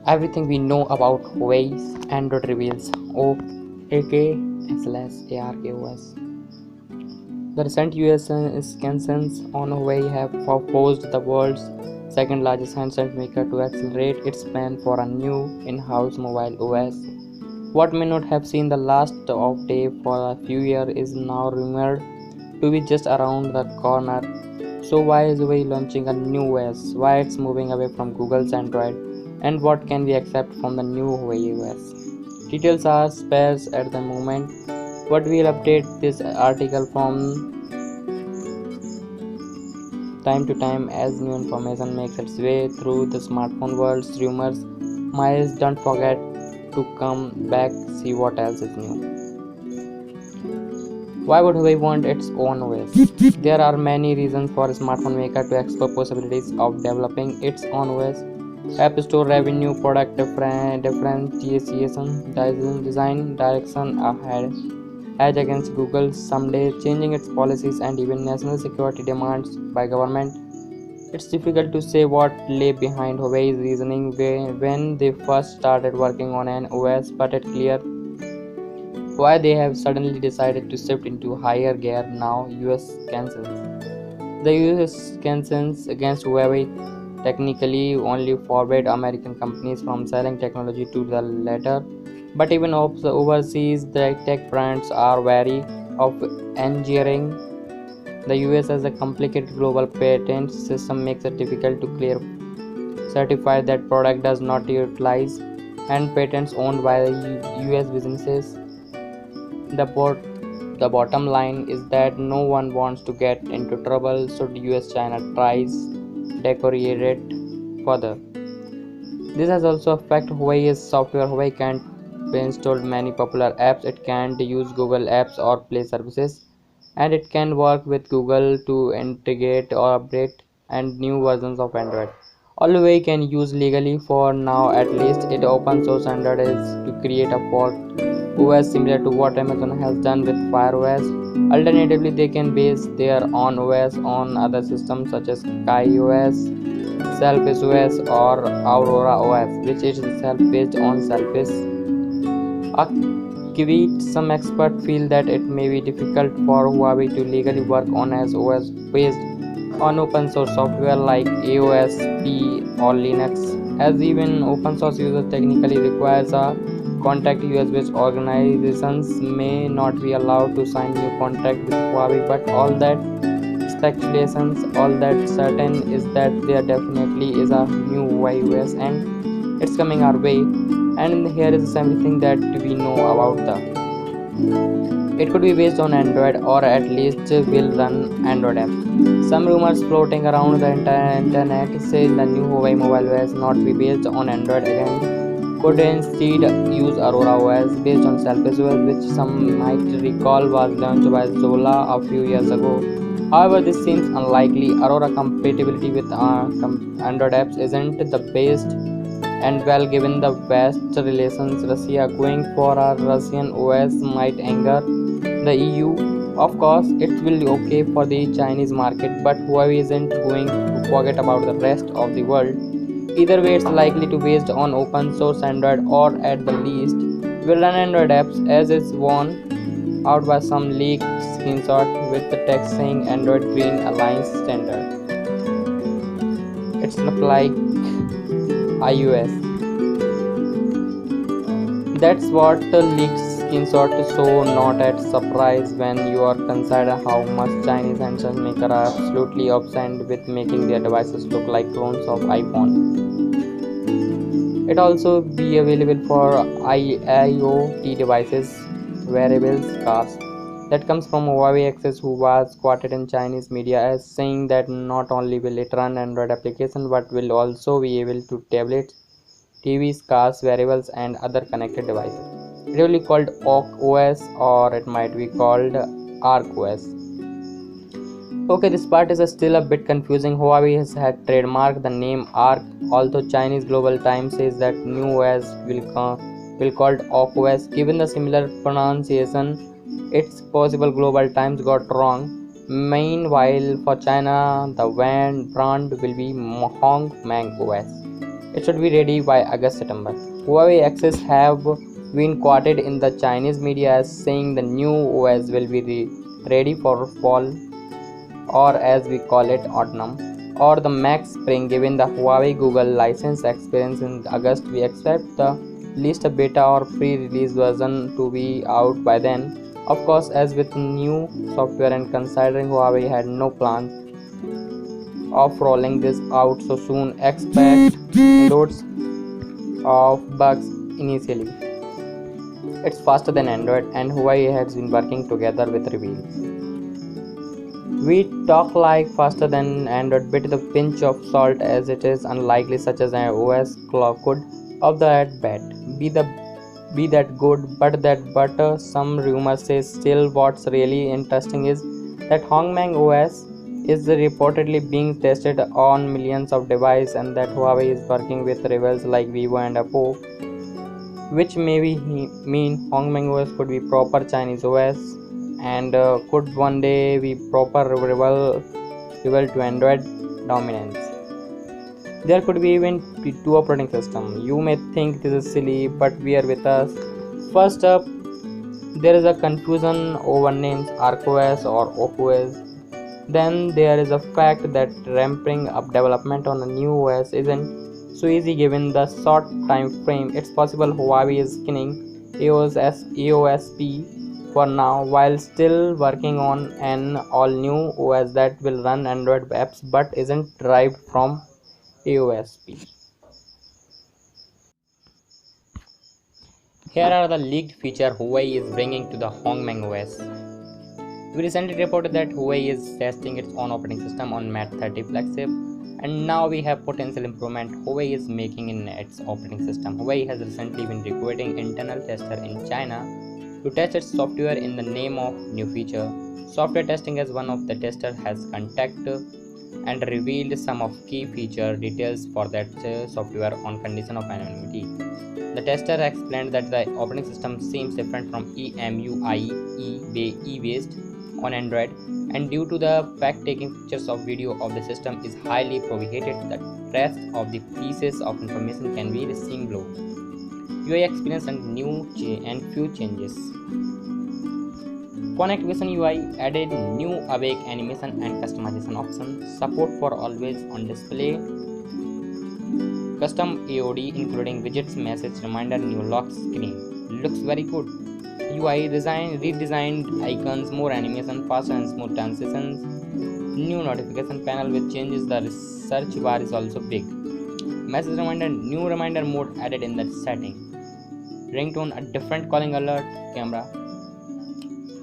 Everything we know about Huawei's Android reveals OAK/ARKOS. The recent US sanctions on Huawei have forced the world's second largest handset maker to accelerate its plan for a new in-house mobile OS. What may not have seen the last of day for a few years is now rumored to be just around the corner. So why is Huawei launching a new OS? Why it's moving away from Google's Android? And what can we expect from the new Huawei OS? Details are sparse at the moment, but we'll update this article from time to time as new information makes its way through the smartphone world's rumors. Miles, don't forget to come back, see what else is new. Why would Huawei want its own OS? There are many reasons for a smartphone maker to explore possibilities of developing its own OS. App Store revenue, product differentiation, design direction ahead, edge against Google someday, changing its policies and even national security demands by government. It's difficult to say what lay behind Huawei's reasoning when they first started working on an OS, but it's clear why they have suddenly decided to shift into higher gear now. US sanctions. The US sanctions against Huawei technically only forbade American companies from selling technology to the latter, but even overseas, the tech brands are wary of engineering. The US has a complicated global patent system makes it difficult to clear certify that product does not utilize and patents owned by US businesses. The, the bottom line is that no one wants to get into trouble should US China tries decorate it further. This has also affected Huawei's software. Huawei can't install many popular apps, it can't use Google Apps or Play services, and it can work with Google to integrate or update and new versions of Android. All Huawei can use legally for now at least it open source Android is to create a fork OS similar to what Amazon has done with Fire OS. Alternatively, they can base their own OS on other systems such as KaiOS, Selfish OS, or Aurora OS, which is itself based on Selfish. Akivit, some experts feel that it may be difficult for Huawei to legally work on as OS based on open source software like AOSP or Linux, as even open source users technically requires a contract. US-based organizations may not be allowed to sign new contract with Huawei, but all that speculations, all that certain is that there definitely is a new Huawei OS and it's coming our way. And here is everything that we know about it could be based on Android or at least will run Android apps. Some rumors floating around the internet say the new Huawei mobile OS not be based on Android again, could instead use Aurora OS based on Selfish OS, which some might recall was launched by Zola a few years ago. However, this seems unlikely. Aurora compatibility with Android apps isn't the best, and well, given the West relations, Russia going for a Russian OS might anger the EU. Of course, it will be okay for the Chinese market, but Huawei isn't going to forget about the rest of the world. Either way, it's likely to be based on open source Android or at the least will run Android apps as is worn out by some leaked screenshot with the text saying Android Green Alliance Standard. It's look like iOS. That's what the leaked screenshot show, not at surprise when you are consider how much Chinese handset makers are absolutely obsessed with making their devices look like clones of iPhone. It also be available for IoT devices, wearables, cars. That comes from Huawei Access, who was quoted in Chinese media as saying that not only will it run Android application but will also be able to tablets, TVs, cars, wearables, and other connected devices. It will be called OS or it might be called Arc OS. Okay, this part is still a bit confusing. Huawei has had trademarked the name Arc, although Chinese Global Times says that new OS will called Arc OS. Given the similar pronunciation, it's possible Global Times got wrong. Meanwhile, for China, the brand will be Hong Mang OS. It should be ready by August-September. Huawei X's have been quoted in the Chinese media as saying the new OS will be ready for fall, or as we call it, autumn, or the max spring. Given the Huawei Google license experience in August, we expect the least a beta or pre-release version to be out by then. Of course, as with new software and considering Huawei had no plans of rolling this out so soon, expect loads of bugs initially. It's faster than Android, and Huawei has been working together with Reveal. We talk like faster than Android bit with a pinch of salt, as it is unlikely such as an OS clock could of that bet. Be the be that good, but some rumors say still. What's really interesting is that Hongmeng OS is reportedly being tested on millions of devices, and that Huawei is working with rivals like Vivo and Oppo, which maybe mean Hongmeng OS could be proper Chinese OS and could one day be proper rival to Android dominance. There could be even two operating systems. You may think this is silly, but bear with us. First up, there is a confusion over names ArcOS or OS. Then there is a fact that ramping up development on a new OS isn't so easy given the short time frame. It's possible Huawei is skinning AOSP for now while still working on an all new OS that will run Android apps but isn't derived from AOSP. Here are the leaked features Huawei is bringing to the Hongmeng OS. We recently reported that Huawei is testing its own operating system on Mate 30 flagship, and now we have potential improvement Huawei is making in its operating system. Huawei has recently been recruiting internal tester in China to test its software in the name of new feature. Software testing as one of the testers has contacted and revealed some of key feature details for that software on condition of anonymity. The tester explained that the operating system seems different from EMUI based on Android, and due to the fact taking pictures of video of the system is highly prohibited, the rest of the pieces of information can be seen below. UI experience and few changes. Phone activation UI added new awake animation and customization options, support for always on display, custom AOD including widgets, message reminder, new lock screen. Looks very good. UI redesigned icons, more animation, faster and smooth transitions, new notification panel with changes. The search bar is also big. Message reminder, new reminder mode added in the setting. Ringtone, a different calling alert. Camera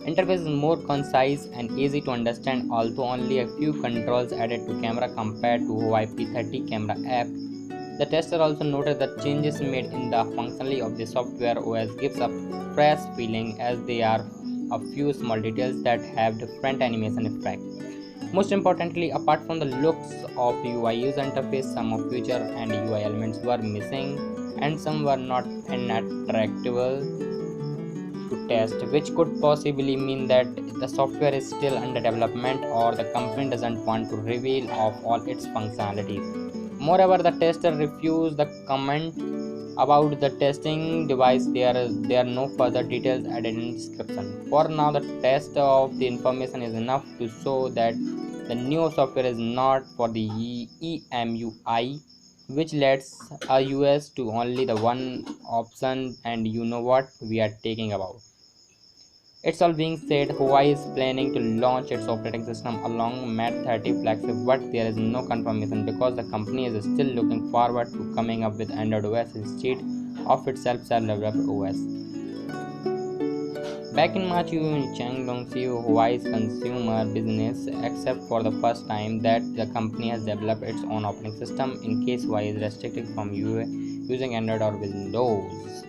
interface is more concise and easy to understand, although only a few controls added to camera compared to Huawei P30 camera app. The tester also noted that changes made in the functionality of the software OS gives a fresh feeling, as there are a few small details that have different animation effects. Most importantly, apart from the looks of UI user interface, some of feature and UI elements were missing and some were not attractive to test, which could possibly mean that the software is still under development or the company doesn't want to reveal of all its functionalities. Moreover, the tester refused the comment about the testing device. There are no further details added in description. For now, the test of the information is enough to show that the new software is not for the EMUI, which lets a US to only the one option, and you know what we are talking about. It's all being said, Huawei is planning to launch its operating system along Mate 30 flagship, but there is no confirmation because the company is still looking forward to coming up with Android OS instead of its self-developed OS. Back in March, Chang Dongxiu, Huawei's consumer business, except for the first time that the company has developed its own operating system in case Huawei is restricted from using Android or Windows.